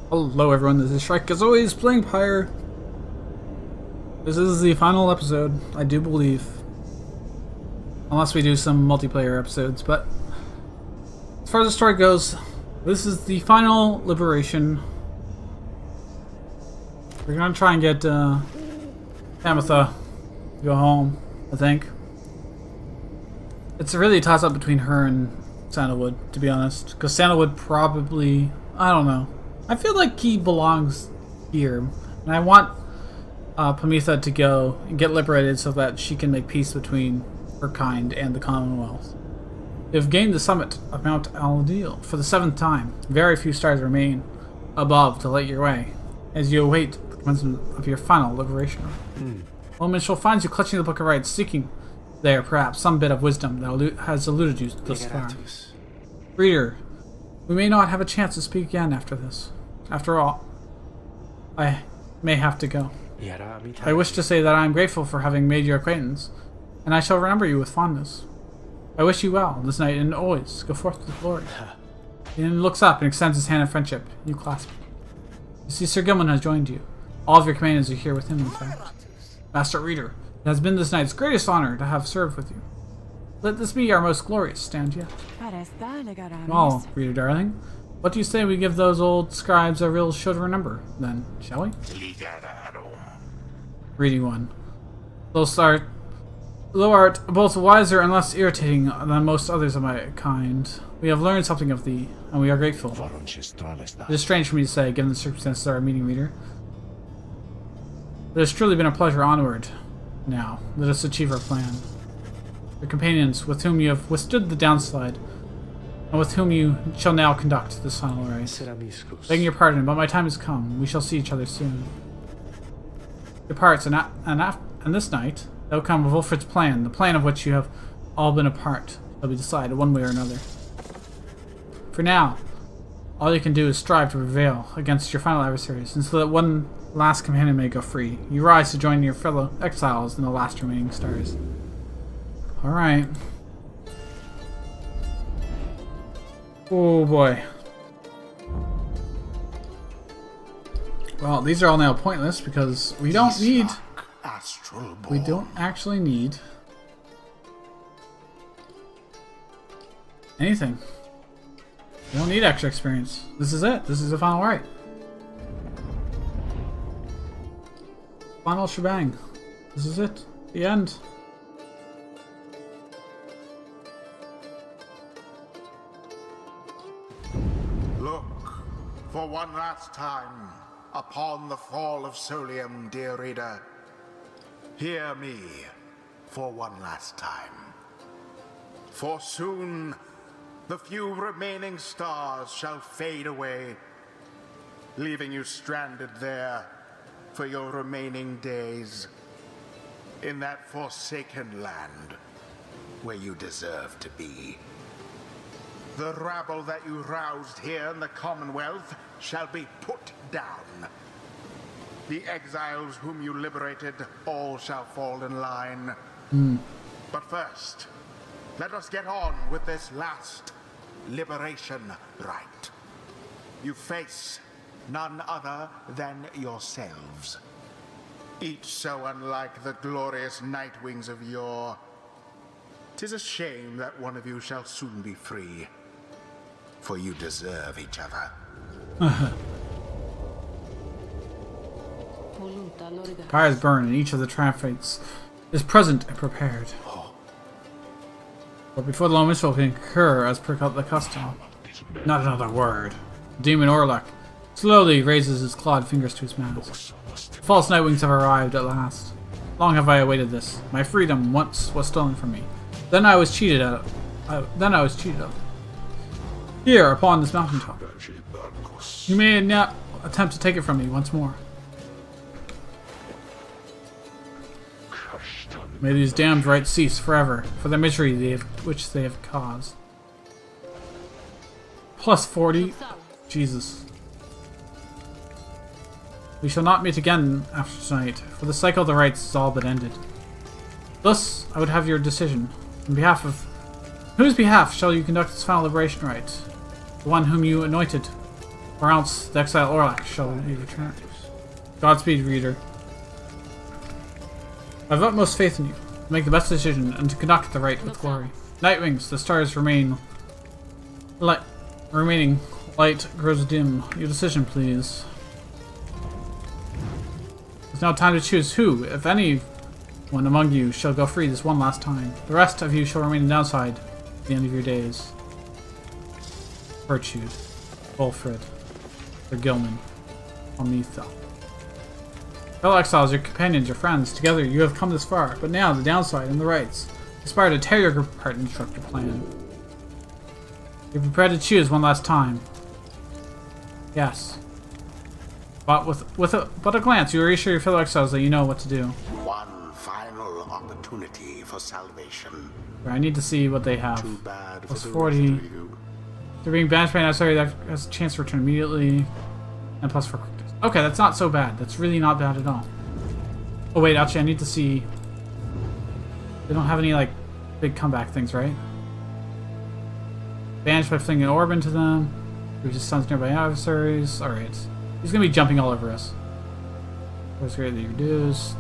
Hello everyone, this is Shrike, as always, playing Pyre. This is the final episode, I do believe. Unless we do some multiplayer episodes, but as far as the story goes, this is the final liberation. We're gonna try and get Tamitha to go home, I think. It's really a toss-up between her and Sandalwood, to be honest. Because Sandalwood probably, I don't know. I feel like he belongs here. And I want Pamitha to go and get liberated so that she can make peace between her kind and the Commonwealth. You have gained the summit of Mount Aldil for the 7th time. Very few stars remain above to light your way as you await the commencement of your final liberation. Woman shall find you clutching the Book of Rites, seeking there perhaps some bit of wisdom that has eluded you thus far. Reader, we may not have a chance to speak again after this. After all, I may have to go. I wish to say that I am grateful for having made your acquaintance, and I shall remember you with fondness. I wish you well this night and always go forth with glory. He then looks up and extends his hand in friendship. You clasp. You see, Sir Gilman has joined you. All of your companions are here with him, in fact. Master Reader, it has been this night's greatest honor to have served with you. Let this be our most glorious stand yet. Well, Reader darling, what do you say we give those old scribes a real show to remember, then, shall we? Reading 1. Thou art both wiser and less irritating than most others of my kind. We have learned something of thee, and we are grateful. It is strange for me to say, given the circumstances of our meeting, Reader. It has truly been a pleasure. Onward. Now, let us achieve our plan. Your companions, with whom you have withstood the downslide, and with whom you shall now conduct this final race. Begging your pardon, but my time has come. We shall see each other soon. Departs, and this night, the outcome of Wilfred's plan, the plan of which you have all been a part, shall be decided one way or another. For now, all you can do is strive to prevail against your final adversaries, and so that one last companion may go free. You rise to join your fellow exiles in the last remaining stars. Alright. Oh boy. Well, these are all now pointless because we don't actually need anything. We don't need extra experience. This is it. This is the final right. Final shebang. This is it. The end. Look, for one last time, upon the fall of Solium, dear reader. Hear me for one last time. For soon, the few remaining stars shall fade away, leaving you stranded there for your remaining days in that forsaken land where you deserve to be. The rabble that you roused here in the Commonwealth shall be put down. The exiles whom you liberated, all shall fall in line. But first, let us get on with this last liberation rite. You face none other than yourselves. Each so unlike the glorious Nightwings of yore. 'Tis a shame that one of you shall soon be free, for you deserve each other. Pyres burn, and each of the triumphates is present and prepared. But before the long minstrel can concur as per the custom, not another word. Demon Orlok slowly raises his clawed fingers to his mouth. The false Nightwings have arrived at last. Long have I awaited this. My freedom once was stolen from me. Then I was cheated of. Here, upon this mountaintop. You may now attempt to take it from me once more. May these damned rites cease forever for the misery which they have caused. Plus 40. Jesus. We shall not meet again after tonight, for the cycle of the rites is all but ended. Thus, I would have your decision. On behalf of whose behalf shall you conduct this final liberation rite? The one whom you anointed or else the exiled Orlak shall be returned. Godspeed, reader. I have utmost faith in you to make the best decision and to conduct the right with glory. Nightwings, the stars remaining light grows dim. Your decision, please. It's now time to choose who, if any one among you, shall go free this one last time. The rest of you shall remain in downside at the end of your days. Virtude, Wolfred, or Gilman, Almetha. Fellow exiles, your companions, your friends, together you have come this far, but now the downside and the rights aspire to tear your group apart and disrupt your plan. You're prepared to choose one last time. Yes. But with a glance, you reassure your fellow exiles that you know what to do. One final opportunity for salvation. I need to see what they have. Too bad Plus for the 40. rest of you. They're being banished by an adversary that has a chance to return immediately. And plus 4 characters. Okay, that's not so bad. That's really not bad at all. Oh wait, actually I need to see... They don't have any, like, big comeback things, right? Banished by flinging an orb into them. We just stuns nearby adversaries. Alright. He's gonna be jumping all over us. What's great that you reduce.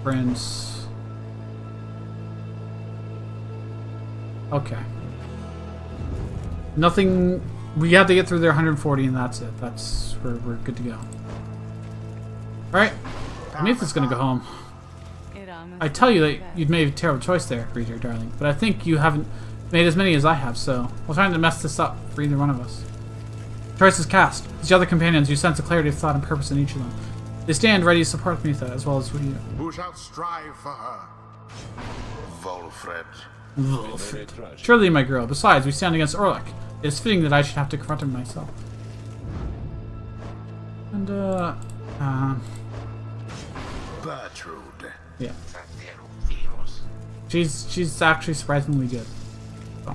Sprints. Okay. Nothing. We have to get through their 140 and that's it. That's where we're good to go. Alright. Ametha's gonna go home. I tell you that you'd made a terrible choice there, reader, darling, but I think you haven't made as many as I have, so we'll try to mess this up for either one of us. Choice is cast. As the other companions, you sense a clarity of thought and purpose in each of them. They stand ready to support Ametha as well as you. Who shall strive for her? Wolfred. Wolfred. Surely, my girl. Besides, we stand against Orlak. It is fitting that I should have to confront him myself. And, Gertrude. Yeah. She's actually surprisingly good. So.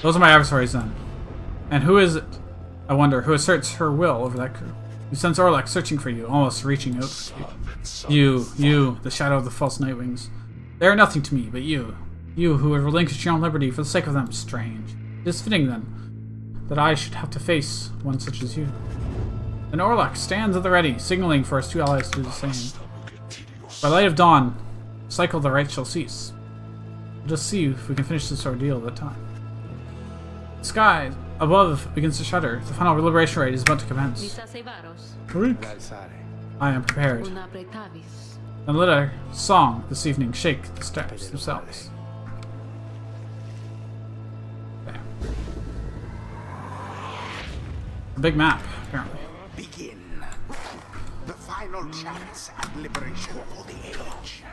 Those are my adversaries then. And who is it, I wonder, who asserts her will over that crew? You sense Orlak searching for you, almost reaching out for you. You, the shadow of the false Nightwings. They are nothing to me, but you who have relinquished your own liberty for the sake of them. Strange. It is fitting, then, that I should have to face one such as you. And Orlak stands at the ready, signaling for his 2 allies to do the same. By light of dawn, the cycle of the right shall cease. We'll just see if we can finish this ordeal at that time. The sky above begins to shudder. The final liberation rite is about to commence. I am prepared. And let our song this evening shake the steps themselves. Okay. A big map, apparently. Begin. The final chance at liberation for the age.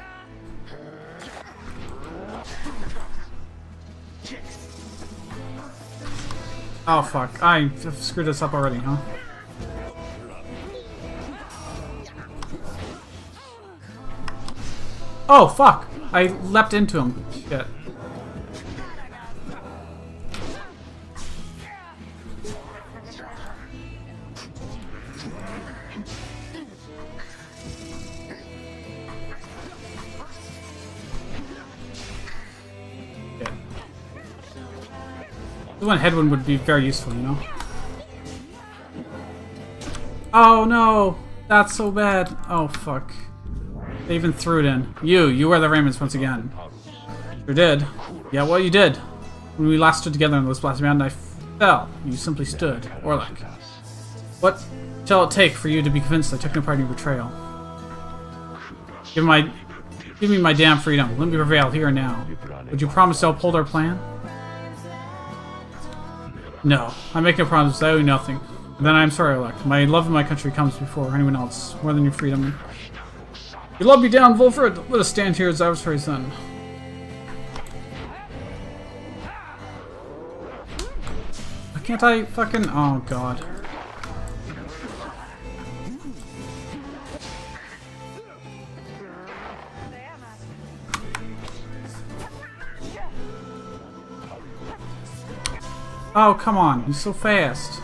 Oh fuck, I screwed this up already, huh? Oh fuck! I leapt into him. Shit. This one headwind would be very useful, you know? Oh no! That's so bad. Oh fuck. They even threw it in. You wear the raiments once again. Sure did. Yeah, well you did. When we last stood together on those blasted mountain, I fell. You simply stood. Orlak. What shall it take for you to be convinced I took no part in your betrayal? Give me my damn freedom. Let me prevail here and now. Would you promise to uphold our plan? No. I make no promises. I owe you nothing. And then I am sorry, Orlak. My love of my country comes before anyone else. More than your freedom. You love me down, Wolfred. Let us stand here as adversaries then. Why can't I fucking... Oh, God. Oh, come on. He's so fast.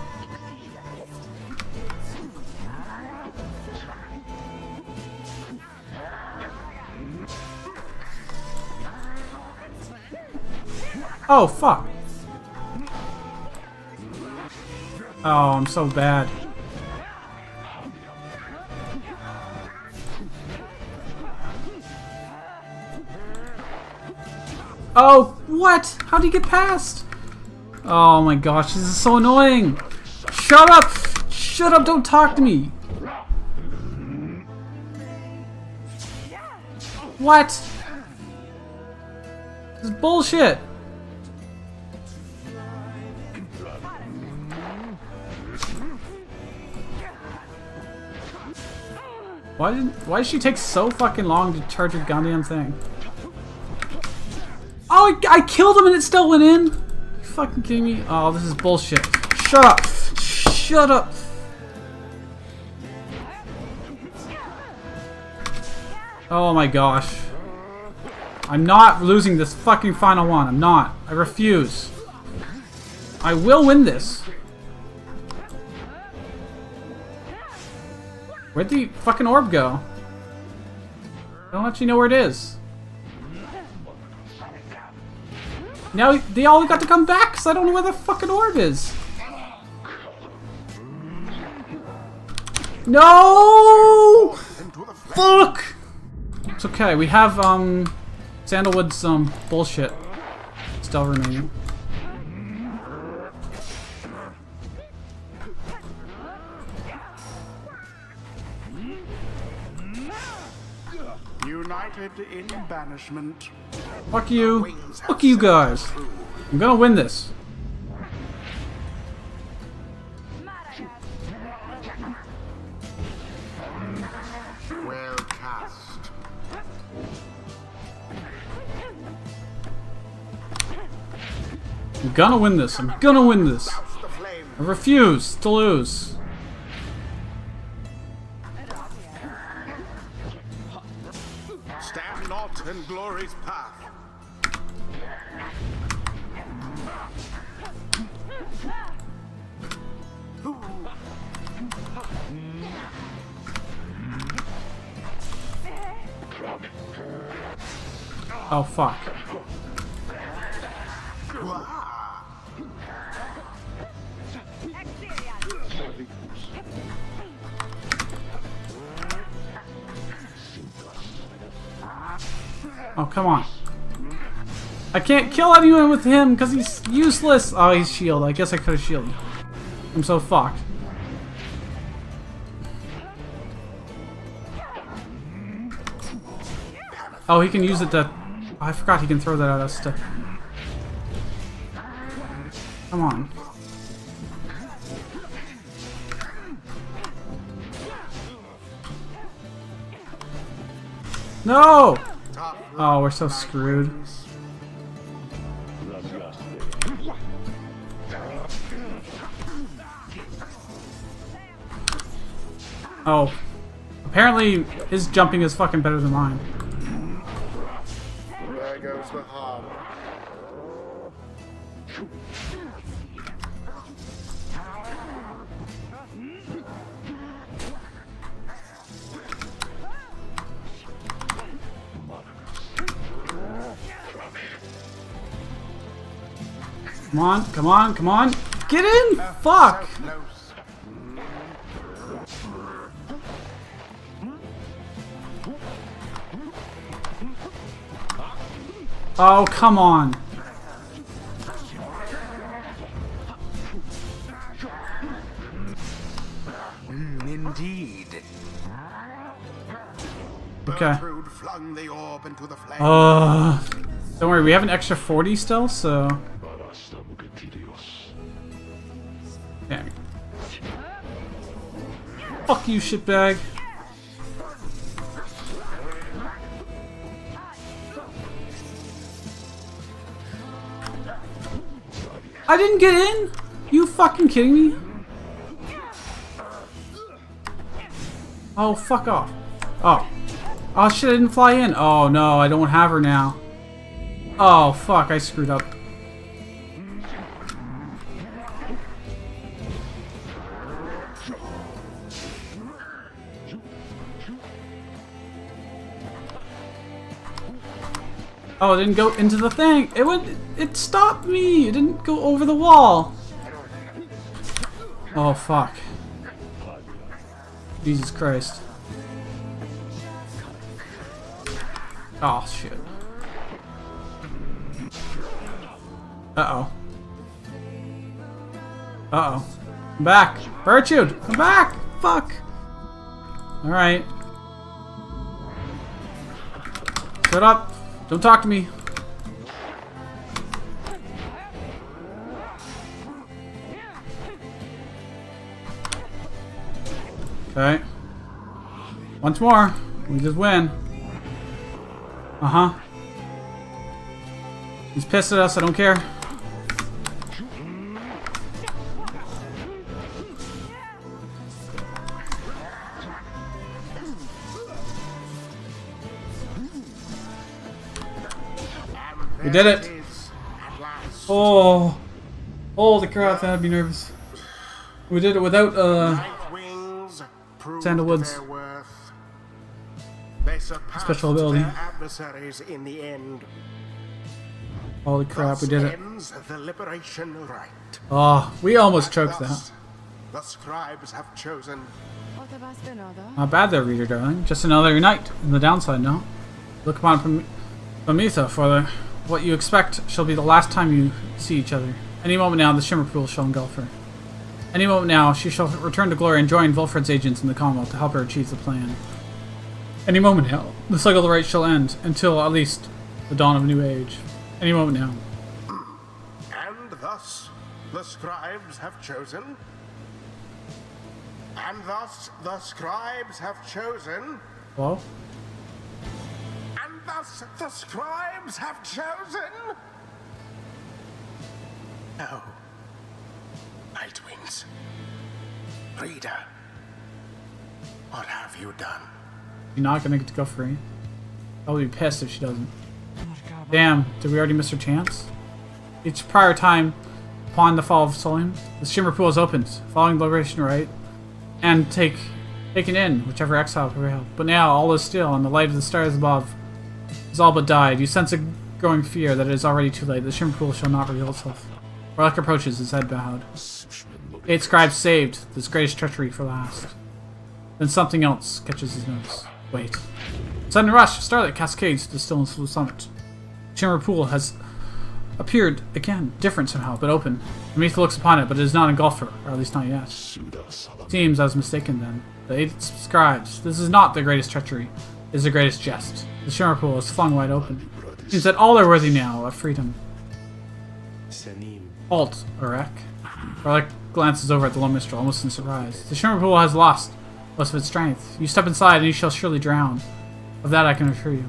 Oh, fuck. Oh, I'm so bad. Oh, what? How do you get past? Oh my gosh, this is so annoying. Shut up! Shut up, don't talk to me. What? This is bullshit. Why did she take so fucking long to charge her goddamn thing? Oh, I killed him and it still went in? You fucking kidding me? Oh, this is bullshit. Shut up! Shut up! Oh my gosh. I'm not losing this fucking final one. I'm not. I refuse. I will win this. Where'd the fucking orb go? I don't actually know where it is. Now they all got to come back because I don't know where the fucking orb is. No! Fuck! It's okay. We have Sandalwood's bullshit still remaining. United in banishment. Fuck you. Fuck you guys. I'm gonna win this. Well cast. I'm gonna win this. I'm gonna win this. I refuse to lose. Stand not in glory's path. Oh fuck. Oh, come on. I can't kill anyone with him because he's useless. Oh, he's shield. I guess I could have shielded. I'm so fucked. Oh, he can use it to... Oh, I forgot he can throw that at us to... Come on. No! Oh, we're so screwed. Oh. Apparently, his jumping is fucking better than mine. There goes the harm. Come on, come on, come on! Get in! Fuck! Oh, come on. Indeed. Okay. Gertrude flung the orb into the flame. Don't worry, we have an extra 40 still, so... Damn. Fuck you, shitbag. I didn't get in? You fucking kidding me? Oh, fuck off. Oh. Oh shit, I didn't fly in. Oh no, I don't have her now. Oh fuck, I screwed up. Oh, it didn't go into the thing. It stopped me. It didn't go over the wall. Oh, fuck. Jesus Christ. Oh, shit. Uh-oh. Uh-oh. I'm back. Virtude! I'm back! Fuck! Alright. Shut up. Don't talk to me. Okay. Once more. We just win. Uh-huh. He's pissed at us. I don't care. We did it. Oh. Holy crap, that'd be nervous. We did it without, Sandalwood's special ability. Adversaries in the end. Holy crap, we did it. The liberation right. Oh, we almost choked that. The scribes have chosen. Not bad there, reader darling. Just another night. On the downside, no? Look upon Prometha, for what you expect shall be the last time you see each other. Any moment now, the Shimmer Pool shall engulf her. Any moment now, she shall return to glory and join Volfred's agents in the Commonwealth to help her achieve the plan. Any moment now, the cycle of the right shall end, until, at least, the dawn of a new age. Any moment now. And thus, the scribes have chosen. And thus, the scribes have chosen. Hello? And thus, the scribes have chosen. No. Nightwings. Reader. What have you done? You're not gonna get to go free. I'll be pissed if she doesn't. Damn, did we already miss her chance? Each prior time, upon the fall of Solium, the Shimmer Pool is opened, following the liberation right, and taken in whichever exile prevailed. But now all is still, and the light of the stars above is all but died. You sense a growing fear that it is already too late. The Shimmer Pool shall not reveal itself. Warlock approaches, his head bowed. 8 scribes saved, this greatest treachery for last. Then something else catches his notice. Wait. Sudden rush, starlight cascades to the stillness of the summit. Shimmer Pool has appeared again, different somehow, but open. Prometha looks upon it, but it is not engulfed her, or at least not yet. Seems I was mistaken then. The 8 scribes. This is not the greatest treachery. It is the greatest jest. The Shimmer Pool is flung wide open. It seems that all are worthy now of freedom. Halt, Arek. Warlock glances over at the Lone Mistral, almost in surprise. The Shimmer Pool has lost most of its strength. You step inside and you shall surely drown. Of that I can assure you.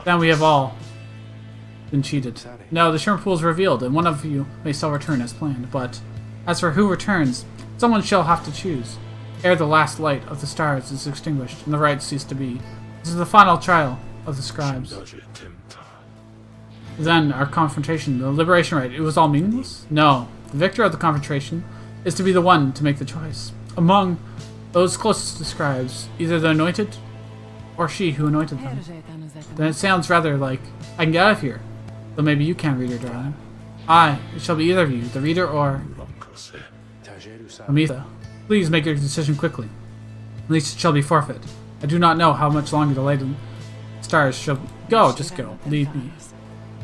Then we have all been cheated. No, the Shimmer Pool is revealed, and one of you may still return as planned, but as for who returns, someone shall have to choose. Ere the last light of the stars is extinguished, and the right cease to be. This is the final trial of the scribes. Then, our confrontation, the liberation rite, it was all meaningless? No. The victor of the confrontation is to be the one to make the choice. Among those closest to the scribes, either the anointed or she who anointed them. Then it sounds rather like, I can get out of here. Though maybe you can, reader darling. Aye, it shall be either of you, the reader or Prometha. Please make your decision quickly. At least it shall be forfeit. I do not know how much longer the light of stars shall go. Just go. Leave me.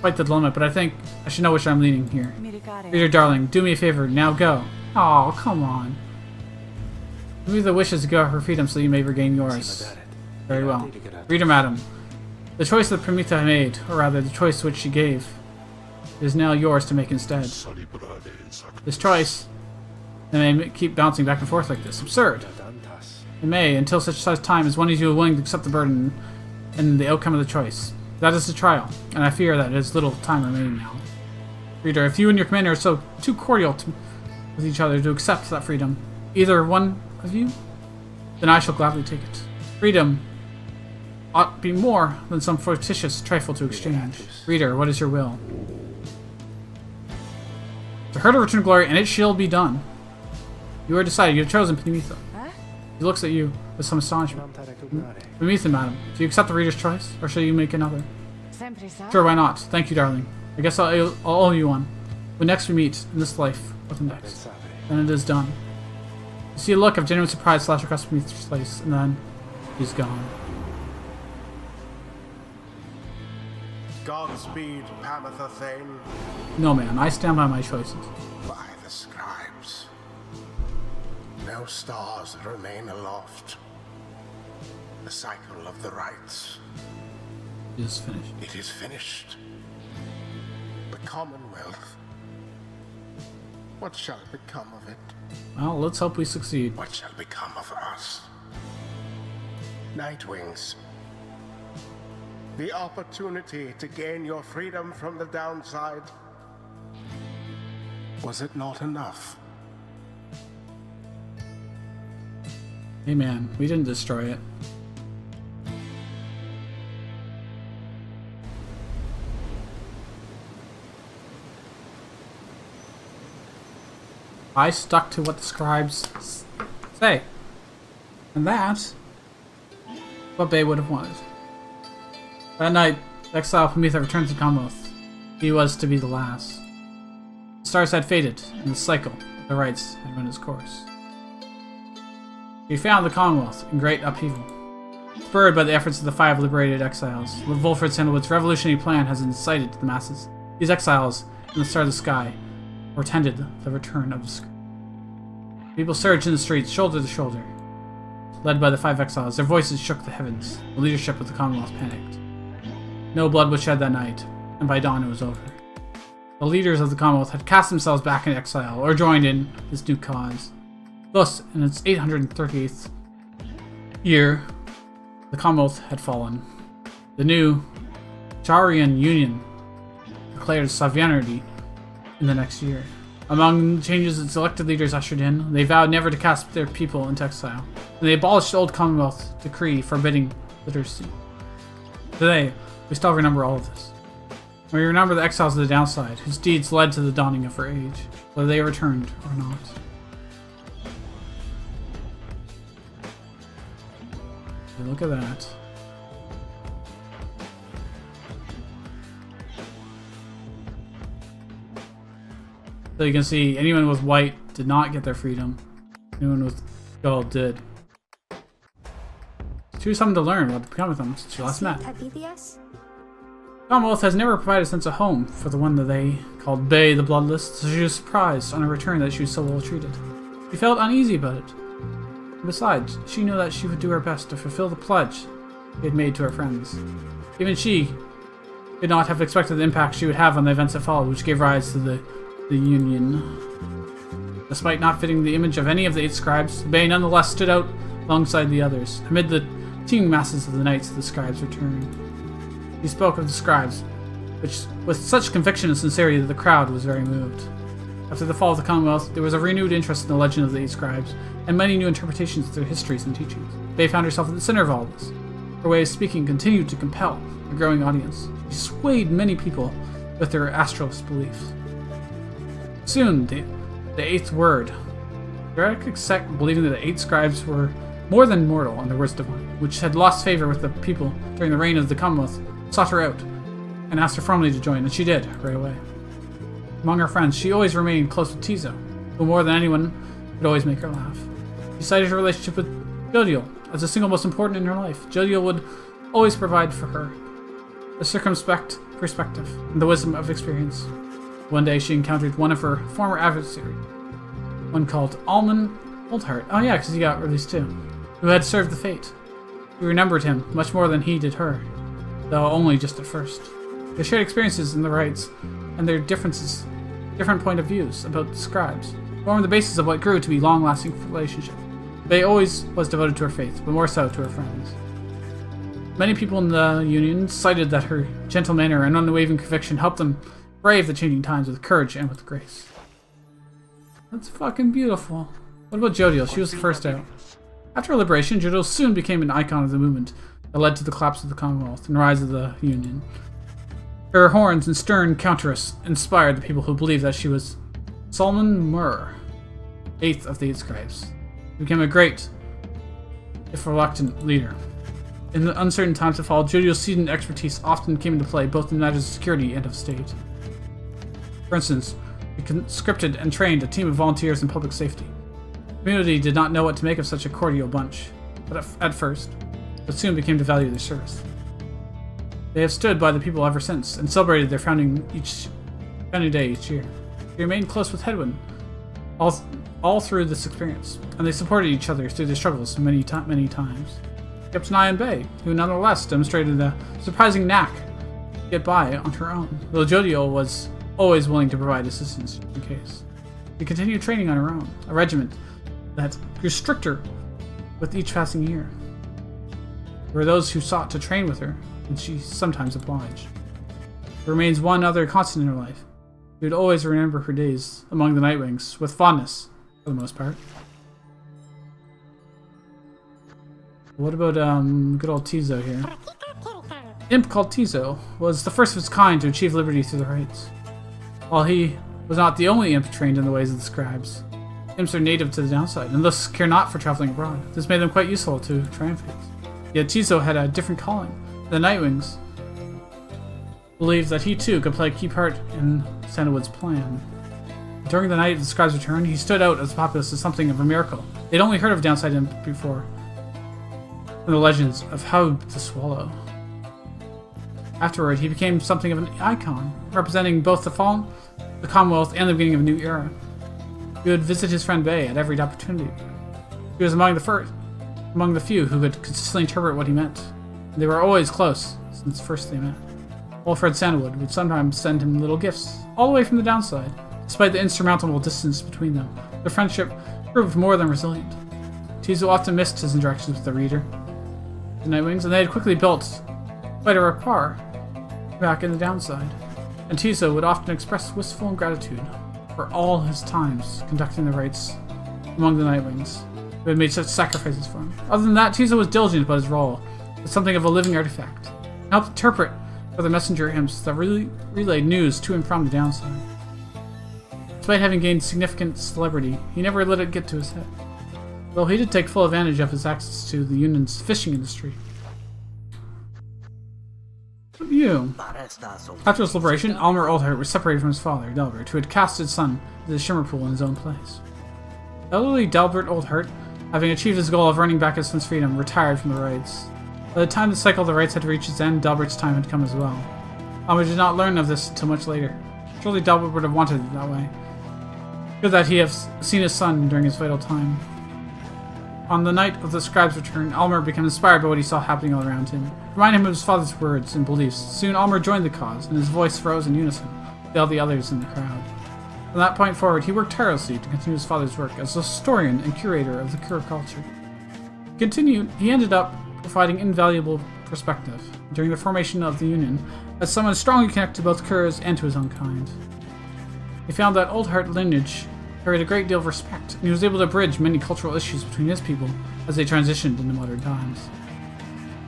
Quite the dilemma, but I think I should know which I'm leaning here. Reader darling, do me a favor. Now go. Oh, come on. Prometha wishes to give up her freedom so you may regain yours. Very well. Reader madam, the choice that Prometha made, or rather the choice which she gave, is now yours to make instead. This choice, they may keep bouncing back and forth like this. Absurd. It may, until such time as one of you is willing to accept the burden and the outcome of the choice. That is the trial, and I fear that it is little time remaining now. Reader, if you and your commander are so too cordial with each other to accept that freedom, either one of you, then I shall gladly take it. Freedom ought be more than some fictitious trifle to exchange. Reader, what is your will? To her to return to glory, and it shall be done. You are decided. You have chosen Prometha. He looks at you with some astonishment. Prometha, madam, do you accept the reader's choice, or shall you make another? Sure, why not? Thank you, darling. I guess I'll owe you one. When next we meet in this life, or the next. Then it is done. You see a look of genuine surprise flash across Prometheus' face, and then he's gone. Godspeed, Pamitha Thane. No, man, I stand by my choices. By the scribes. No stars remain aloft. The cycle of the rites. It is finished. It is finished. The Commonwealth. What shall become of it? Well, let's hope we succeed. What shall become of us? Nightwings. The opportunity to gain your freedom from the downside. Was it not enough? Hey man, we didn't destroy it. I stuck to what the scribes say. And that's what Bay would have wanted. That night, exile Prometheus returned to the Commonwealth. He was to be the last. The stars had faded, and the cycle of the rites had run its course. He found the Commonwealth in great upheaval. Spurred by the efforts of the 5 liberated exiles, Wolfred Sandalwood's revolutionary plan has incited the masses. These exiles, in the star of the sky, portended the return of the scribe. People surged in the streets, shoulder to shoulder. Led by the 5 exiles, their voices shook the heavens. The leadership of the Commonwealth panicked. No blood was shed that night, and by dawn it was over. The leaders of the Commonwealth had cast themselves back in exile, or joined in this new cause. Thus, in its 838th year, the Commonwealth had fallen. The new Charian Union declared sovereignty in the next year. Among the changes its elected leaders ushered in, they vowed never to cast their people into exile, and they abolished the old Commonwealth decree forbidding literacy. Today, we still remember all of this. We remember the exiles of the downside, whose deeds led to the dawning of our age, whether they returned or not. Okay, look at that. So you can see, anyone with white did not get their freedom. Anyone with gold did. She was something to learn what to become with them since she last met. Commonwealth has never provided a sense of home for the one that they called Bay the Bloodless, so she was surprised on her return that she was so well treated. She felt uneasy about it. Besides, she knew that she would do her best to fulfill the pledge she had made to her friends. Even she could not have expected the impact she would have on the events that followed, which gave rise to the Union. Despite not fitting the image of any of the 8 scribes, Bay nonetheless stood out alongside the others. Amid the teeming masses of the knights, the scribes returned. He spoke of the scribes, which with such conviction and sincerity that the crowd was very moved. After the fall of the Commonwealth, there was a renewed interest in the legend of the 8 scribes, and many new interpretations of their histories and teachings. Bay found herself at the center of all this. Her way of speaking continued to compel a growing audience. She swayed many people with her astralist beliefs. Soon, the 8th word. The heretical sect believing that the 8 scribes were more than mortal and their words divine, which had lost favor with the people during the reign of the Commonwealth, sought her out and asked her formally to join, and she did, right away. Among her friends, she always remained close with Tizo, who more than anyone could always make her laugh. She cited her relationship with Jodiel as the single most important in her life. Jodiel would always provide for her a circumspect perspective and the wisdom of experience. One day she encountered one of her former adversaries, one called Alman Oldheart. Oh yeah, because he got released too. Who had served the fate. She remembered him much more than he did her, though only just at first. They shared experiences in the rites, and their different point of views about the scribes, formed the basis of what grew to be a long-lasting relationship. Bay always was devoted to her faith, but more so to her friends. Many people in the Union cited that her gentle manner and unwavering conviction helped them brave the changing times with courage and with grace. That's fucking beautiful. What about Jodiel? She was the first out. After her liberation, Jodiel soon became an icon of the movement that led to the collapse of the Commonwealth and rise of the Union. Her horns and stern counterus inspired the people who believed that she was Solomon Mur, 8th of the 8 scribes. He became a great, if reluctant, leader. In the uncertain times that followed, Jodiel's seasoned expertise often came into play both in matters of security and of state. For instance, He conscripted and trained a team of volunteers in public safety. The community did not know what to make of such a cordial bunch, but at first, but soon became to value their service. They have stood by the people ever since, and celebrated their founding day each year. They remained close with Hedwyn all through this experience, and they supported each other through their struggles many times. Kept an eye on Bay, who nonetheless demonstrated a surprising knack to get by on her own, though Jodiel was always willing to provide assistance in case. She continued training on her own, a regiment that grew stricter with each passing year. There were those who sought to train with her, and she sometimes obliged. There remains one other constant in her life. She would always remember her days among the Nightwings with fondness, for the most part. What about good old Tizo here? Imp called Tizo was the first of its kind to achieve liberty through the rites. While he was not the only imp trained in the ways of the scribes, imps are native to the downside, and thus care not for traveling abroad. This made them quite useful to triumphates. Yet Tizo had a different calling. The Nightwings believed that he too could play a key part in Sandalwood's plan. During the night of the scribe's return, he stood out as the populace as something of a miracle. They'd only heard of Downside Imp before, and the legends of how the Swallow. Afterward, he became something of an icon, representing both the fallen, the Commonwealth, and the beginning of a new era. He would visit his friend Bay at every opportunity. He was among the few who could consistently interpret what he meant. They were always close since first they met. Wilfred Sandalwood would sometimes send him little gifts, all the way from the downside. Despite the insurmountable distance between them, their friendship proved more than resilient. Tizo often missed his interactions with the Reader, the Nightwings, and they had quickly built quite a rapport back in the downside. And Tizo would often express wistful gratitude for all his times conducting the rites among the Nightwings, who had made such sacrifices for him. Other than that, Tizo was diligent about his role, as something of a living artifact, and helped interpret for the messenger imps that relayed news to and from the downside. Despite having gained significant celebrity, he never let it get to his head, though he did take full advantage of his access to the Union's fishing industry. You. After his liberation, Almer Oldheart was separated from his father, Delbert, who had cast his son into the Shimmer Pool in his own place. Elderly Delbert Oldheart, having achieved his goal of earning back his son's freedom, retired from the rites. By the time the cycle of the rites had reached its end, Delbert's time had come as well. Almer did not learn of this until much later. Surely Delbert would have wanted it that way. Good that he had seen his son during his vital time. On the night of the scribe's return, Almer became inspired by what he saw happening all around him. It reminded him of his father's words and beliefs. Soon Almer joined the cause, and his voice rose in unison with all the others in the crowd. From that point forward, he worked tirelessly to continue his father's work as a historian and curator of the Kura culture. He ended up providing invaluable perspective during the formation of the Union, as someone strongly connected to both Kuras and to his own kind. He found that Oldheart lineage carried a great deal of respect, and he was able to bridge many cultural issues between his people as they transitioned into modern times.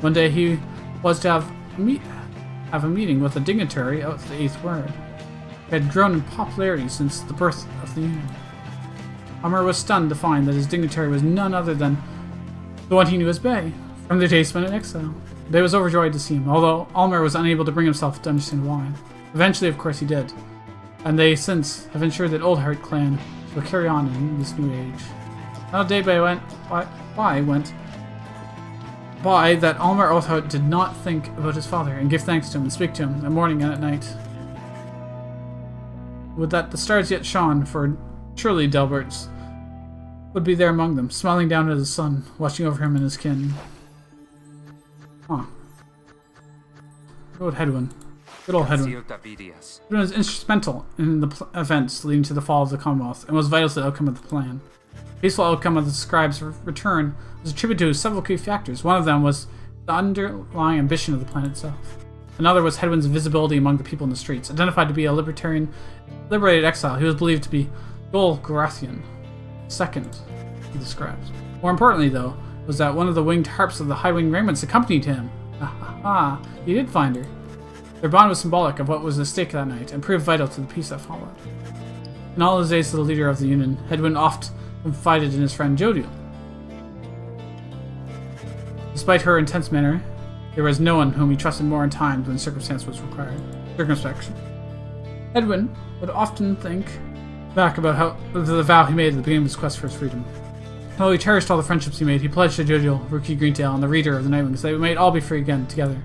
One day he was to have a meeting with a dignitary of the Eighth Ward. He had grown in popularity since the birth of the Union. Almer was stunned to find that his dignitary was none other than the one he knew as Bay, from their days spent in exile. Bay was overjoyed to see him, although Almer was unable to bring himself to understand why. Eventually, of course, he did, and they since have ensured that Oldheart clan will carry on in this new age. Not a day went by that Almer Oldheart did not think about his father and give thanks to him and speak to him at morning and at night. Would that the stars yet shone, for surely Delbert's would be there among them, smiling down at his son, watching over him and his kin. Huh. Good old Hedwyn. Good old Hedwyn. Hedwyn was instrumental in the events leading to the fall of the Commonwealth, and was vital to the outcome of the plan. The peaceful outcome of the scribe's return was attributed to several key factors. One of them was the underlying ambition of the plan itself. Another was Hedwyn's visibility among the people in the streets. Identified to be a liberated exile, he was believed to be Dol Gorathian, second of the scribes. More importantly, though, was that one of the winged harps of the high-winged raiments accompanied him. He did find her. Their bond was symbolic of what was at stake that night, and proved vital to the peace that followed. In all his days as the leader of the Union, Hedwyn oft confided in his friend Jodiel. Despite her intense manner, there was no one whom he trusted more in times when circumstance was required. Circumspection. Hedwyn would often think back about how the vow he made at the beginning of his quest for his freedom. Though he cherished all the friendships he made, he pledged to Jojo, Rookie Greentail, and the reader of the Nightwings that they might all be free again together.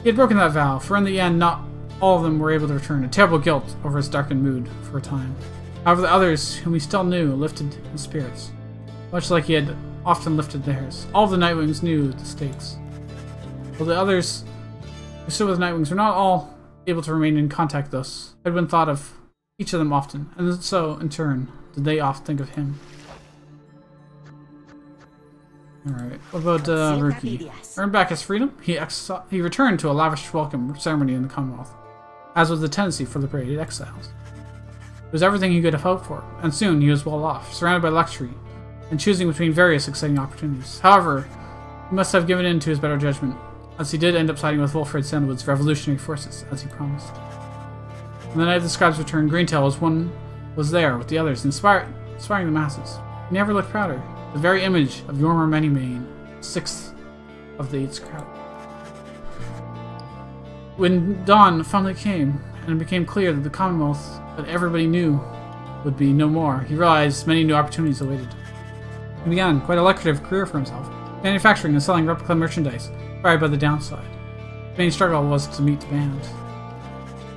He had broken that vow, for in the end not all of them were able to return, a terrible guilt over his darkened mood for a time. However, the others, whom he still knew, lifted his spirits, much like he had often lifted theirs. All of the Nightwings knew the stakes. While the others who stood with Nightwings were not all able to remain in contact thus, had been thought of each of them often, and so, in turn, did they often think of him. Alright, what about Rookie? Earned back his freedom, he returned to a lavish welcome ceremony in the Commonwealth, as was the tendency for liberated exiles. It was everything he could have hoped for, and soon he was well off, surrounded by luxury, and choosing between various exciting opportunities. However, he must have given in to his better judgment, as he did end up siding with Wilfred Sandalwood's revolutionary forces, as he promised. On the night of the scribe's return, Greentail was there with the others, inspiring the masses. He never looked prouder. The very image of Yormer Manymane, 6th of the 8th crowd. When dawn finally came, and it became clear that the Commonwealth that everybody knew would be no more, he realized many new opportunities awaited. He began quite a lucrative career for himself, manufacturing and selling replica merchandise, fired by the downside. The main struggle was to meet demand.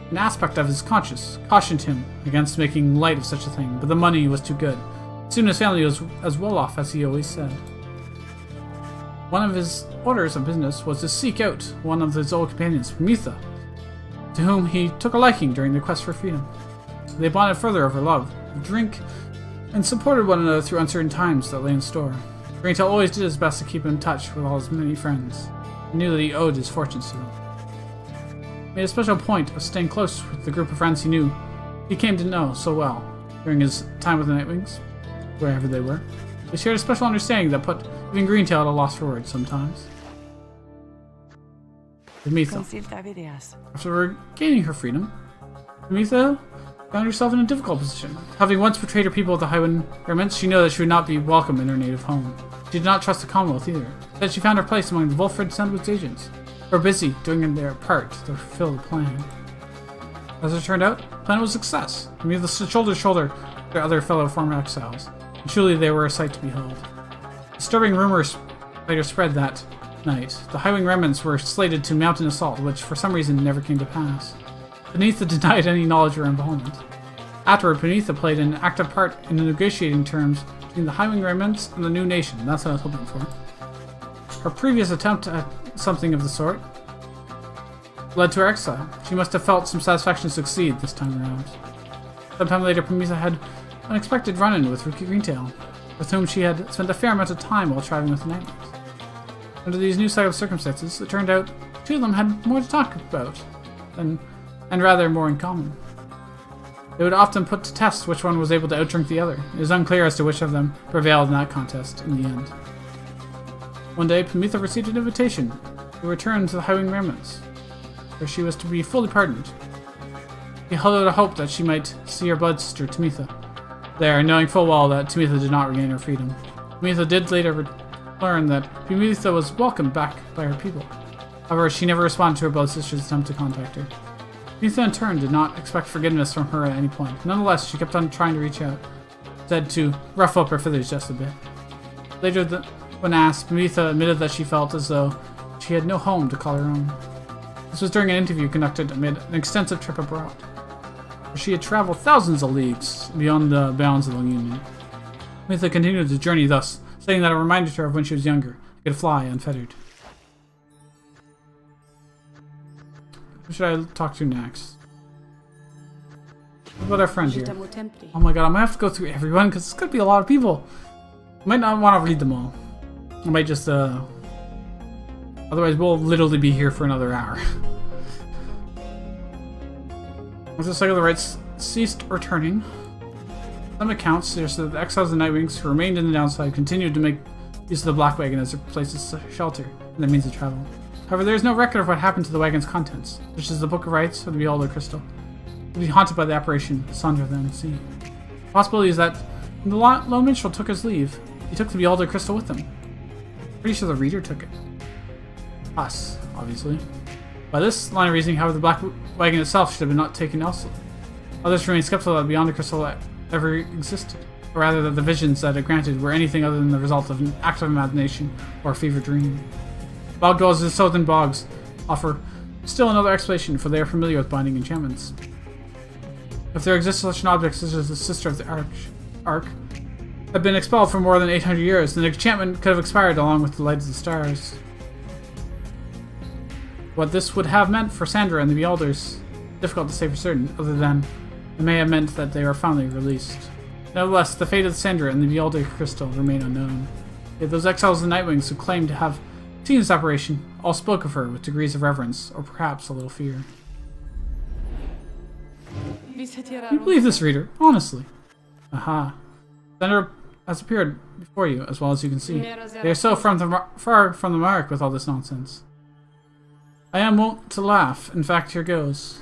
An aspect of his conscience cautioned him against making light of such a thing, but the money was too good. Soon his family was as well off as he always said. One of his orders of business was to seek out one of his old companions, Prometha, to whom he took a liking during their quest for freedom. They bonded further over love, drink, and supported one another through uncertain times that lay in store. Greentail always did his best to keep in touch with all his many friends, and knew that he owed his fortunes to them. He made a special point of staying close with the group of friends he came to know so well during his time with the Nightwings, wherever they were. They shared a special understanding that put even Greentail at a loss for words sometimes. Prometha. After regaining her freedom, Prometha found herself in a difficult position. Having once betrayed her people with the Highwind remnants, she knew that she would not be welcome in her native home. She did not trust the Commonwealth either. Instead, she found her place among the Wilfred Sandwood's agents, who were busy doing their part to fulfill the plan. As it turned out, the plan was a success. Prometha shoulder to shoulder with their other fellow former exiles. And truly they were a sight to behold. Disturbing rumors later spread that night. The Highwing remnants were slated to mount an assault, which for some reason never came to pass. Prometha denied any knowledge or involvement. Afterward, Prometha played an active part in the negotiating terms between the Highwing remnants and the new nation. That's what I was hoping for. Her previous attempt at something of the sort led to her exile. She must have felt some satisfaction to succeed this time around. Sometime later, Prometha had an unexpected run-in with Rookie Greentail, with whom she had spent a fair amount of time while traveling with the Nightwings. Under these new set of circumstances, it turned out two of them had more to talk about, and rather more in common. They would often put to test which one was able to outdrink the other. It is unclear as to which of them prevailed in that contest in the end. One day, Prometha received an invitation to return to the Highwing remnants, where she was to be fully pardoned. He held out a hope that she might see her blood sister, Prometha, there, knowing full well that Prometha did not regain her freedom. Prometha did later learn that Prometha was welcomed back by her people. However, she never responded to her blood sister's attempt to contact her. Prometha, in turn, did not expect forgiveness from her at any point. Nonetheless, she kept on trying to reach out, said to rough up her feathers just a bit. Later, when asked, Prometha admitted that she felt as though she had no home to call her own. This was during an interview conducted amid an extensive trip abroad, where she had traveled thousands of leagues beyond the bounds of the Union. Prometha continued the journey thus, saying that it reminded her of when she was younger, could fly unfettered. Who should I talk to next? What about our friend here? Oh my god, I might have to go through everyone because it's going to be a lot of people. I might not want to read them all. I might just, otherwise we'll literally be here for another hour. As the cycle of the rites ceased returning, some accounts suggest that the exiles of the Nightwings who remained in the downside continued to make use of the Black Wagon as their place of shelter and their means of travel. However, there is no record of what happened to the wagon's contents, such as the Book of Rites or the Beholder Crystal. It would be haunted by the apparition Sandra then see. The possibility is that when the lone minstrel took his leave, he took the Beholder Crystal with him. Pretty sure the reader took it. Us, obviously. By this line of reasoning, however, the Black Wagon itself should have been not taken elsewhere. Others remain skeptical that Beyond the Crystal ever existed, or rather that the visions that it granted were anything other than the result of an active imagination or a fever dream. Bog dwellers in southern bogs offer still another explanation, for they are familiar with binding enchantments. If there exists such an object such as the Sister of the Ark had been expelled for more than 800 years, then the enchantment could have expired along with the light of the stars. What this would have meant for Sandra and the Beholders, difficult to say for certain, other than it may have meant that they were finally released. Nevertheless, the fate of Sandra and the Beholder Crystal remain unknown. Yet those exiles of the Nightwings who claimed to have seen this apparition all spoke of her with degrees of reverence, or perhaps a little fear. You believe this, reader? Honestly. Aha. Sandra has appeared before you, as well as you can see. They are so far from the mark with all this nonsense. I am wont to laugh. In fact, here goes.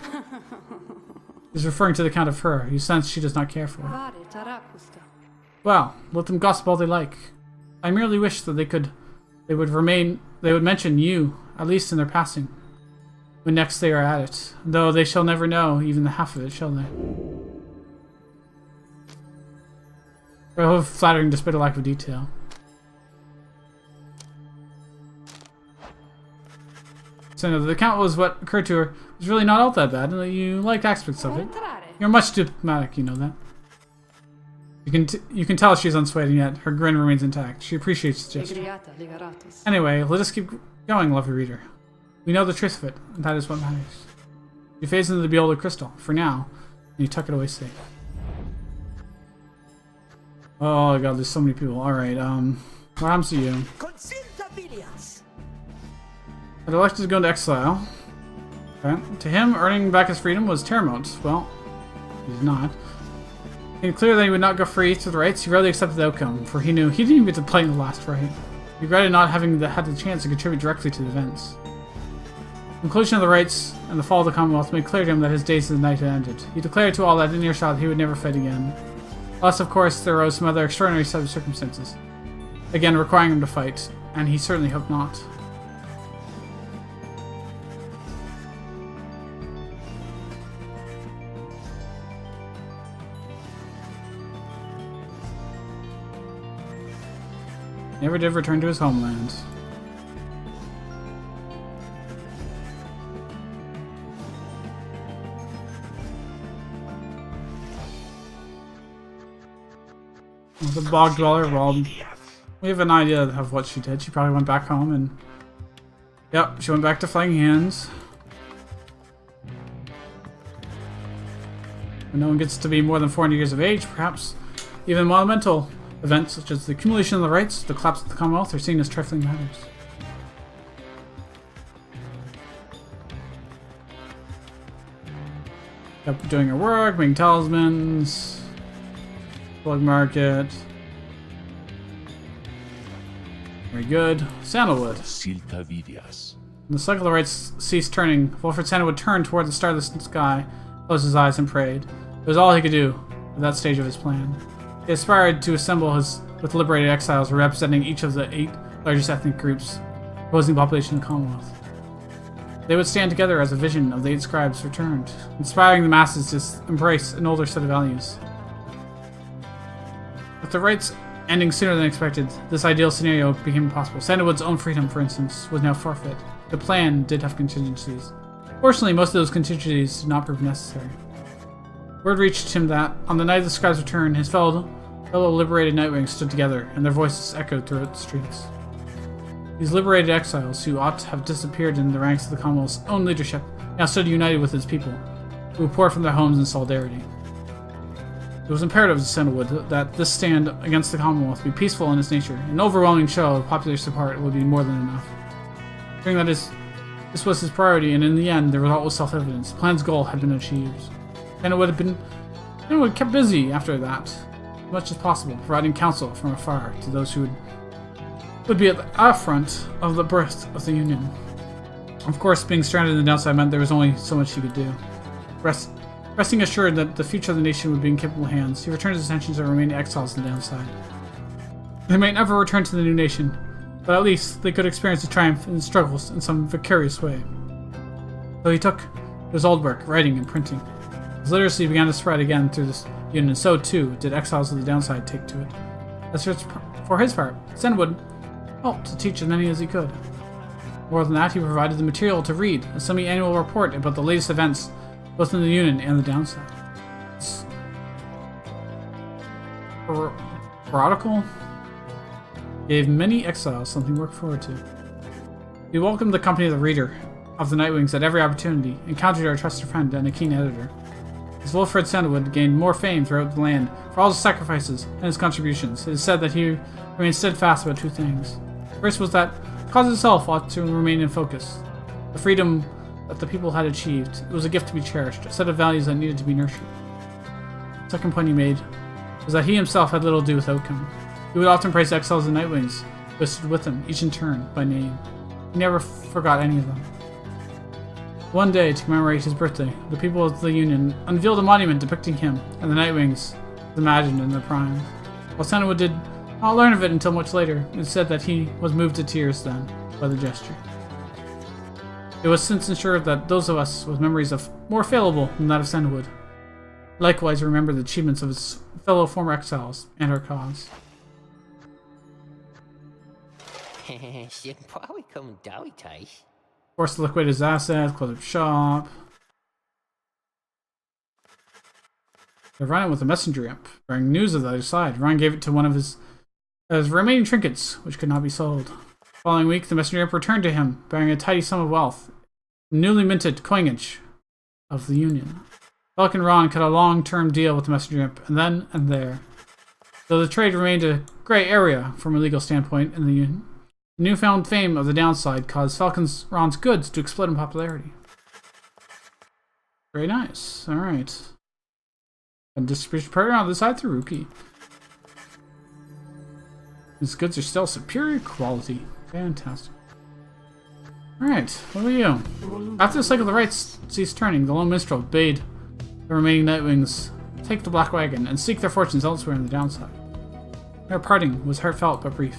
He's referring to the count of her, whose sense she does not care for. Well, let them gossip all they like. I merely wish that they would mention you, at least in their passing, when next they are at it, though they shall never know even the half of it, shall they? Rather flattering despite a lack of detail. So the account was what occurred to her was really not all that bad, and that you liked aspects of it. You're much too diplomatic, you know that. You can tell she's unswayed, and yet her grin remains intact. She appreciates the gesture. Anyway, let us keep going, lovely reader. We know the truth of it, and that is what matters. You phase into the Beholder Crystal, for now, and you tuck it away safe. Oh god, there's so many people. Alright, what happens to you? I'd elected to go into exile. Okay. To him, earning back his freedom was paramount. Well, he did not. He made clear that he would not go free through the rites. He rarely accepted the outcome, for he knew he didn't even get to play in the last rite. He regretted not having had the chance to contribute directly to the events. The conclusion of the rites and the fall of the Commonwealth made clear to him that his days of the night had ended. He declared to all that in earshot he would never fight again. Unless, of course, there arose some other extraordinary set of circumstances, again requiring him to fight, and he certainly hoped not. Never did return to his homeland. The bog dweller, well, we have an idea of what she did. She probably went back home and... Yep, she went back to Flying Hands. When no one gets to be more than 400 years of age, perhaps even monumental events such as the accumulation of the rights, the collapse of the Commonwealth are seen as trifling matters. Kept doing her work, making talismans, plug market. Very good. Sandalwood. When the cycle of the rights ceased turning, Wilfred Sandalwood turned toward the starless sky, closed his eyes, and prayed. It was all he could do at that stage of his plan. He aspired to assemble with liberated exiles representing each of the 8 largest ethnic groups composing the population of the Commonwealth. They would stand together as a vision of the 8 scribes returned, inspiring the masses to embrace an older set of values. With the rites ending sooner than expected, this ideal scenario became impossible. Sandalwood's own freedom, for instance, was now forfeit. The plan did have contingencies. Fortunately, most of those contingencies did not prove necessary. Word reached him that, on the night of the scribe's return, his fellow liberated Nightwings stood together, and their voices echoed throughout the streets. These liberated exiles, who ought to have disappeared in the ranks of the Commonwealth's own leadership, now stood united with its people, who poured from their homes in solidarity. It was imperative to Sandalwood that this stand against the Commonwealth be peaceful in its nature. An overwhelming show of popular support would be more than enough. Hearing that this was his priority, and in the end, the result was self-evident. The plan's goal had been achieved. Sandalwood had kept busy after that, as much as possible, providing counsel from afar to those who would be at the front of the birth of the Union. Of course, being stranded in the downside meant there was only so much he could do. Resting assured that the future of the nation would be in capable hands, he returned his attention to the remaining exiles on the downside. They might never return to the new nation, but at least they could experience the triumph and struggles in some vicarious way. So he took his old work, writing and printing. As literacy began to spread again through this union, and so too did exiles of the downside take to it. For his part, Sandalwood helped to teach as many as he could. More than that, he provided the material to read, a semi-annual report about the latest events, both in the Union and the downside. This periodical gave many exiles something to look forward to. We welcomed the company of the reader of the Nightwings at every opportunity, and counted our trusted friend and a keen editor. As Wilfred Sandalwood gained more fame throughout the land for all his sacrifices and his contributions, it is said that he remained steadfast about two things. First was that the cause itself ought to remain in focus. The freedom that the people had achieved, it was a gift to be cherished, a set of values that needed to be nurtured. The second point he made was that he himself had little to do with outcome. He would often praise the exiles and Nightwings, who stood with him, each in turn, by name. He never forgot any of them. One day, to commemorate his birthday, the people of the Union unveiled a monument depicting him and the Nightwings imagined in their prime. While Sandalwood did not learn of it until much later, it is said that he was moved to tears then by the gesture. It was since ensured that those of us with memories of more fallible than that of Sandalwood likewise remember the achievements of his fellow former exiles and our cause. Forced to liquidate his assets, close up shop. They're running with a messenger imp, bearing news of the other side. Ryan gave it to one of his remaining trinkets, which could not be sold. The following week, the messenger imp returned to him, bearing a tidy sum of wealth, newly minted coinage of the Union. Falcon Ron cut a long-term deal with the messenger imp, and then and there. Though the trade remained a grey area from a legal standpoint in the Union, the newfound fame of the downside caused Falcon's Ron's goods to explode in popularity. Very nice. Alright. And distribution partner on the side through Rookie. His goods are still superior quality. Fantastic. Alright, what about you? After the cycle of the rites ceased turning, the lone minstrel bade the remaining Nightwings take the Black Wagon and seek their fortunes elsewhere in the downside. Their parting was heartfelt but brief.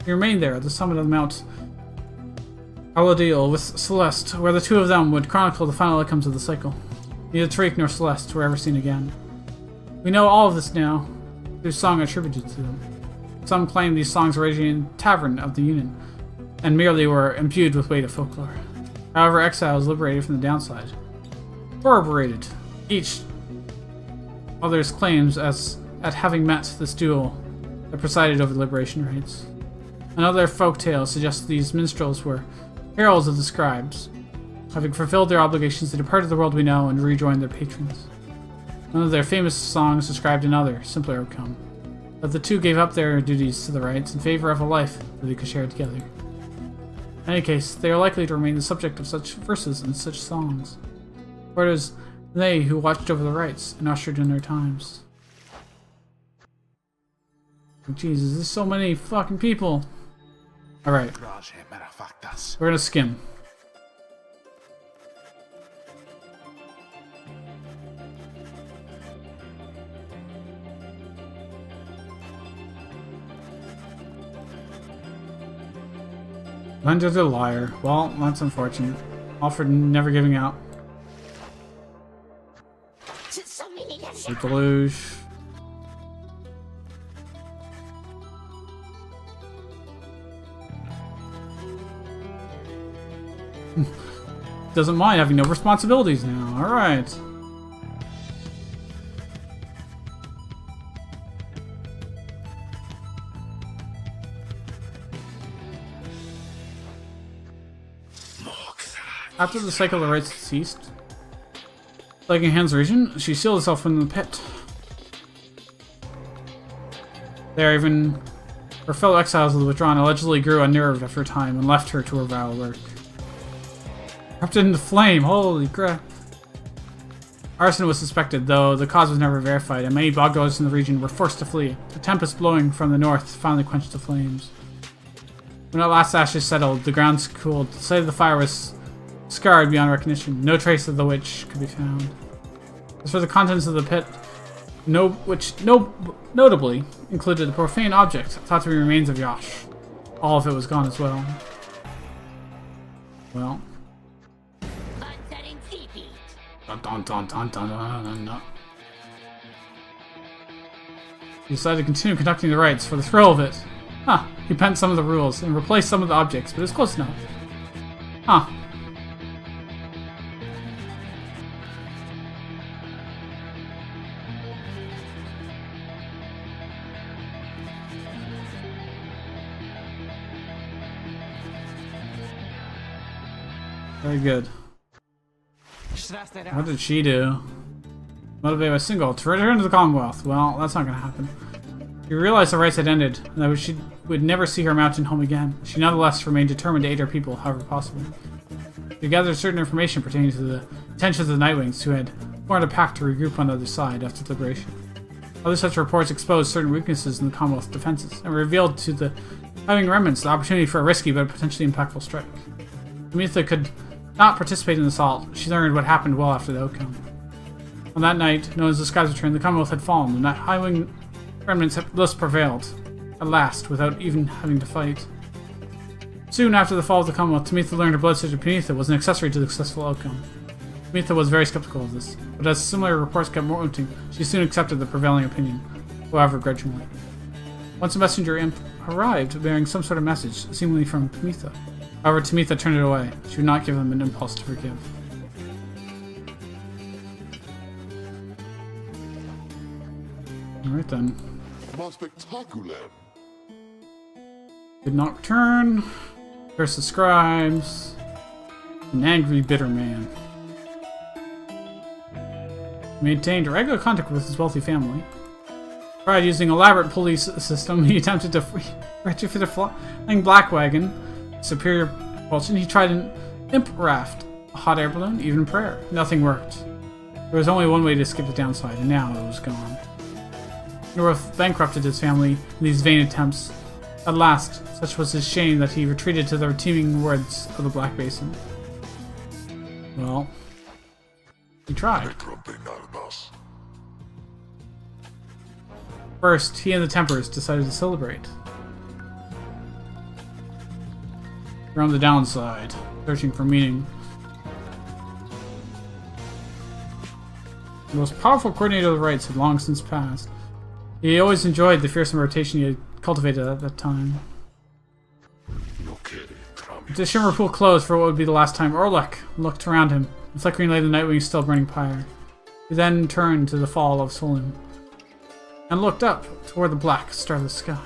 He remained there at the summit of Mount Aladil with Celeste, where the two of them would chronicle the final outcomes of the cycle. Neither Tariq nor Celeste were ever seen again. We know all of this now through song attributed to them. Some claim these songs originated in the Tavern of the Union, and merely were imbued with weight of folklore. However, exiles liberated from the downside corroborated each other's claims at having met this duel that presided over the liberation rites. Another folk tale suggests these minstrels were heralds of the scribes. Having fulfilled their obligations, they departed the world we know and rejoined their patrons. None of their famous songs described another, simpler outcome. But the two gave up their duties to the rites in favor of a life that they could share together. In any case, they are likely to remain the subject of such verses and such songs. For it is they who watched over the rites and ushered in their times. Jesus, there's so many fucking people. Alright. We're gonna skim. Lender the liar. Well, that's unfortunate. Alfred never giving out. The deluge. Doesn't mind having no responsibilities now. Alright. After the cycle of the rites ceased, like in Han's region, she sealed herself in the pit. There, even her fellow exiles of the Withdrawn allegedly grew unnerved after a time and left her to her vile work. Erupted into flame, holy crap. Arson was suspected, though the cause was never verified, and many bog dwellers in the region were forced to flee. A tempest blowing from the north finally quenched the flames. When at last ashes settled, the grounds cooled. The site of the fire was scarred beyond recognition. No trace of the witch could be found. As for the contents of the pit, notably included a profane object thought to be remains of Yosh. All of it was gone as well. Well. Dun, dun, dun, dun, dun, dun. He decided to continue conducting the rites for the thrill of it. Huh. He bent some of the rules and replaced some of the objects, but it's close enough. Huh. Very good. What did she do? Motivated by single to return to the Commonwealth. Well, that's not gonna happen. She realized the rites had ended, and that she would never see her mountain home again. She nonetheless remained determined to aid her people, however possible. She gathered certain information pertaining to the intentions of the Nightwings, who had formed a pact to regroup on the other side after the liberation. Other such reports exposed certain weaknesses in the Commonwealth's defenses, and revealed to the Nightwing remnants the opportunity for a risky but potentially impactful strike. Ametha could not participate in the assault. She learned what happened well after the outcome. On that night, known as the Sky's Return, the Commonwealth had fallen, and that Highwing remnants had thus prevailed, at last, without even having to fight. Soon after the fall of the Commonwealth, Tamitha learned her blood sister Penitha was an accessory to the successful outcome. Tamitha was very skeptical of this, but as similar reports kept mounting, she soon accepted the prevailing opinion, however grudgingly. Once a messenger imp arrived, bearing some sort of message, seemingly from Tamitha. However, Tamitha turned it away. She would not give him an impulse to forgive. Alright then. Spectacular. Did not return. Curse the scribes. An angry, bitter man. Maintained regular contact with his wealthy family. Tried using elaborate police system. He attempted to retrofit a flying black wagon. Superior propulsion. He tried an imp raft, a hot air balloon, even prayer. Nothing worked. There was only one way to skip the downside, and now it was gone. North bankrupted his family in these vain attempts. At last, such was his shame that he retreated to the teeming woods of the Black Basin. Well, he tried. First, he and the Tempers decided to celebrate. They're on the downside, searching for meaning. The most powerful coordinator of the rites had long since passed. He always enjoyed the fearsome rotation he had cultivated at that time. The shimmer pool closed for what would be the last time. Orlek looked around him. The flickering light of the Nightwing still burning Pyre. He then turned to the fall of Solem and looked up toward the black, starless sky.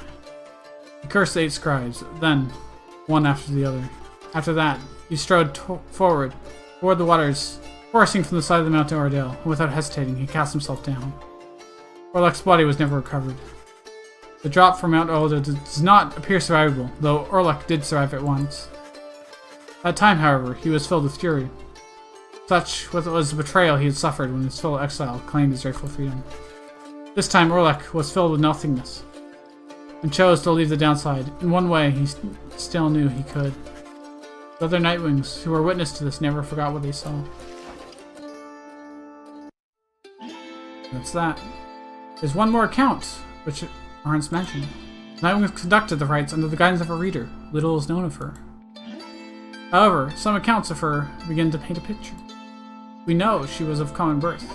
He cursed the 8 scribes, then one after the other. After that, he strode forward toward the waters, coursing from the side of the Mountain Ordale, and without hesitating, he cast himself down. Orlek's body was never recovered. The drop from Mount Ordale does not appear survivable, though Orlek did survive it once. At that time, however, he was filled with fury. Such was the betrayal he had suffered when his fellow exile claimed his rightful freedom. This time, Orlek was filled with nothingness, and chose to leave the downside. In one way, he still knew he could. The other Nightwings, who were witness to this, never forgot what they saw. That's that. There's one more account, which aren't mentioned. Nightwings conducted the rites under the guidance of a reader. Little is known of her. However, some accounts of her begin to paint a picture. We know she was of common birth,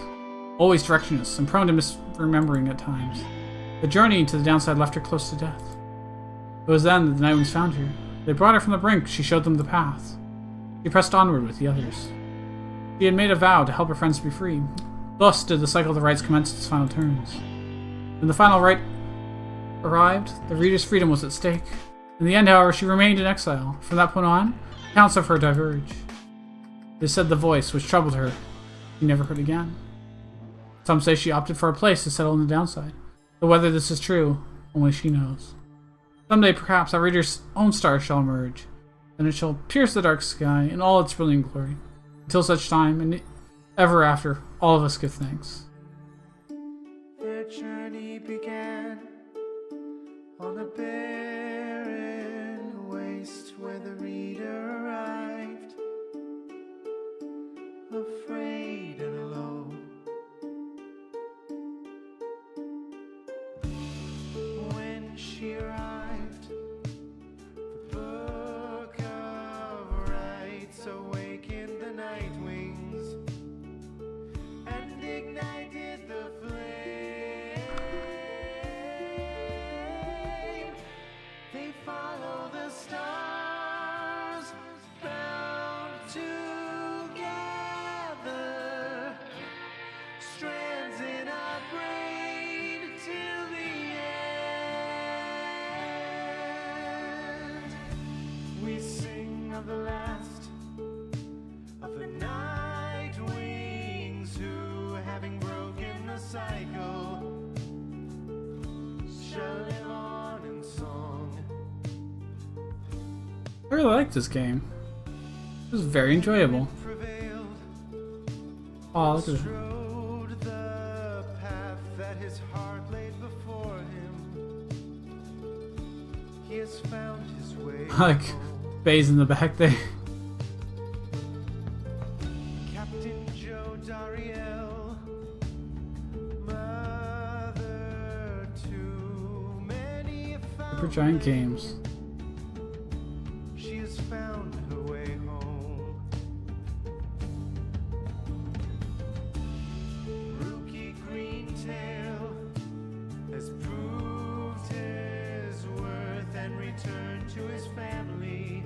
always directionless and prone to misremembering at times. The journey to the downside left her close to death. It was then that the Nightwings found her. They brought her from the brink. She showed them the path. She pressed onward with the others. She had made a vow to help her friends be free. Thus did the cycle of the rites commence its final turns. When the final rite arrived, the reader's freedom was at stake. In the end, however, she remained in exile. From that point on, accounts of her diverge. It is said the voice which troubled her she never heard again. Some say she opted for a place to settle in the downside. But whether this is true, only she knows. Someday, perhaps, our reader's own star shall emerge, and it shall pierce the dark sky in all its brilliant glory. Until such time, and ever after, all of us give thanks. Their journey began on a barren waste where the reader arrived, afraid and alone. When she arrived, the book of rights awakened the Nightwings, the last of the Nightwings who, having broken the cycle, shall live on in song. I really liked this game. It was very enjoyable. Prevailed, Oh, look at strode the path that his heart laid before him. He has found his way. like Bay's in the back there. Captain Joe Dariel, mother to many a Supergiant Games. she has found her way home. Rookie Greentail has proved his worth and returned to his family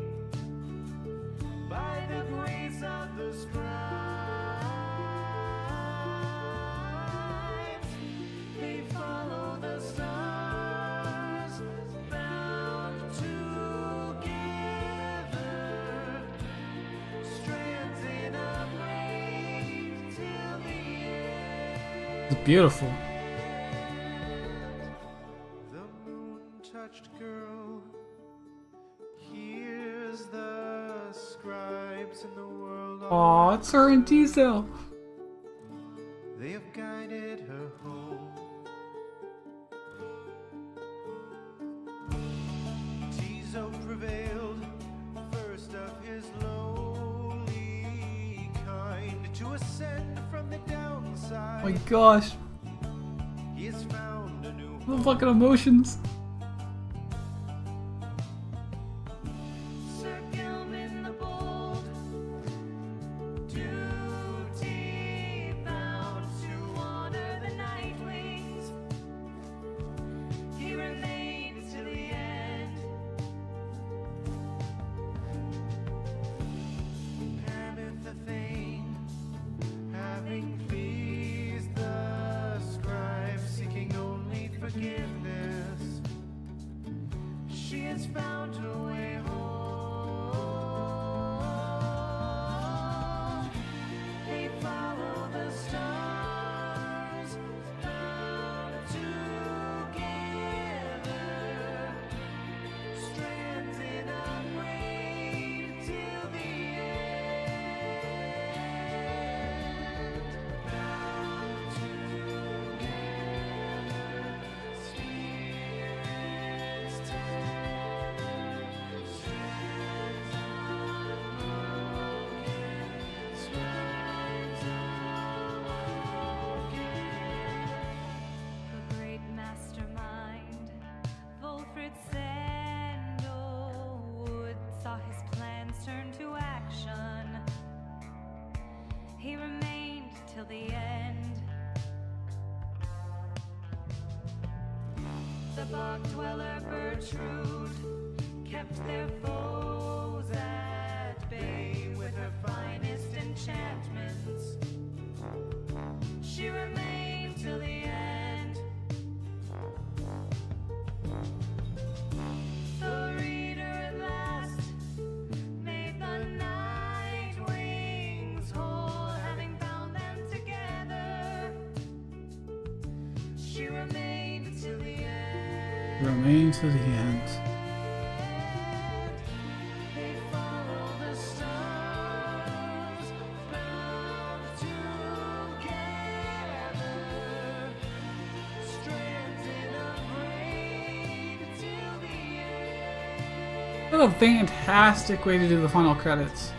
by the grace of the scribes. They follow the stars, bound together, strands in a braid till the end. It's beautiful. The moon-touched girl hears the scribes in the world. Aw, it's her and Diesel. They have guided her home. Tizo prevailed, first of his lowly kind, to ascend from the downside. Oh my gosh. He has found a new The fucking emotions. Sir Gilman the Bold, duty bound to honor the Nightwings. He remains to the end. Pamith the Thane, having pleased the scribe, seeking only forgiveness, she has found her way home. They follow the stars, bound together, strands in a braid till the end. Bound together, spirits tender, strands unbroken, scribes awoken. The great mastermind, Wolfred Sandalwood, saw his plans turn to action. He remained till the end. The bog dweller Bertrude kept their foes at bay with her finest enchantments. She remained till the end. The reader at last made the Nightwings whole, having bound them together. She remained till the end. Remain to the end. They follow the stars, bound together, strands in a braid till the end. What a fantastic way to do the final credits.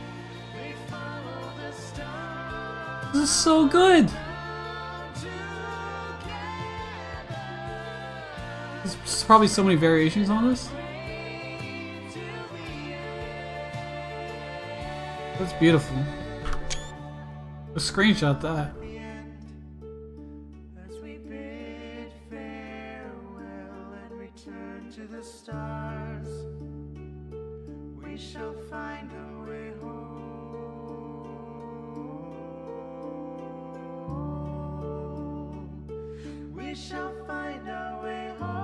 They follow the stars, This is so good. bound together, There's probably so many variations on this. braid till the end. That's beautiful. Just screenshot that. The end, as we bid farewell and return to the stars, we shall find our way home. We shall find our way home.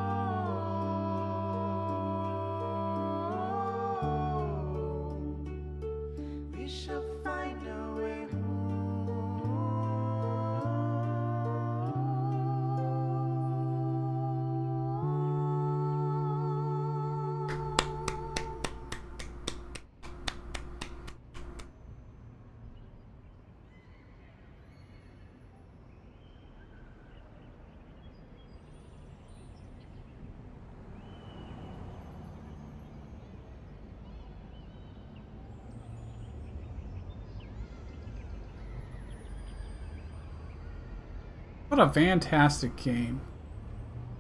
What a fantastic game.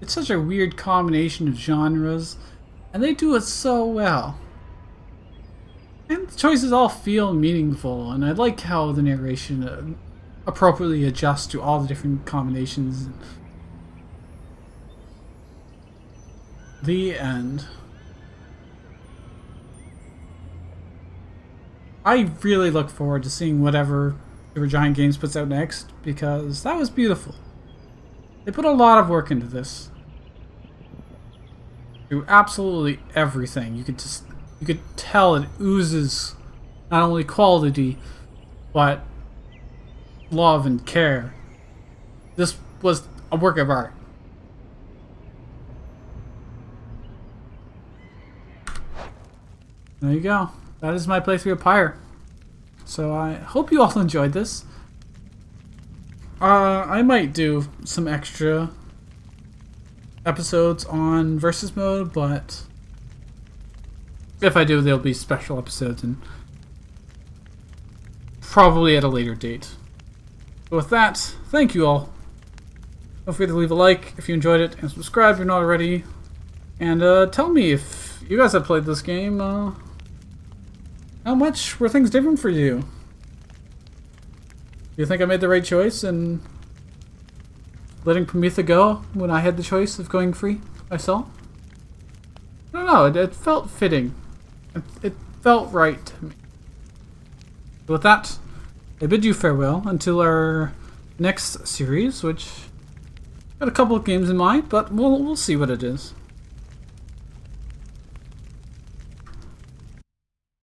It's such a weird combination of genres, and they do it so well. And the choices all feel meaningful, and I like how the narration appropriately adjusts to all the different combinations. The end. I really look forward to seeing whatever Supergiant Games puts out next, because that was beautiful. They put a lot of work into this. Do absolutely everything. You could tell it oozes not only quality, but love and care. This was a work of art. There you go. That is my playthrough of Pyre. So I hope you all enjoyed this. I might do some extra episodes on versus mode, but if I do, they'll be special episodes and probably at a later date. But with that, thank you all. Don't forget to leave a like if you enjoyed it and subscribe if you're not already. And tell me if you guys have played this game. How much were things different for you? Do you think I made the right choice in letting Prometha go when I had the choice of going free myself? I don't know, it felt fitting. It felt right to me. With that, I bid you farewell until our next series, which got a couple of games in mind, but we'll see what it is.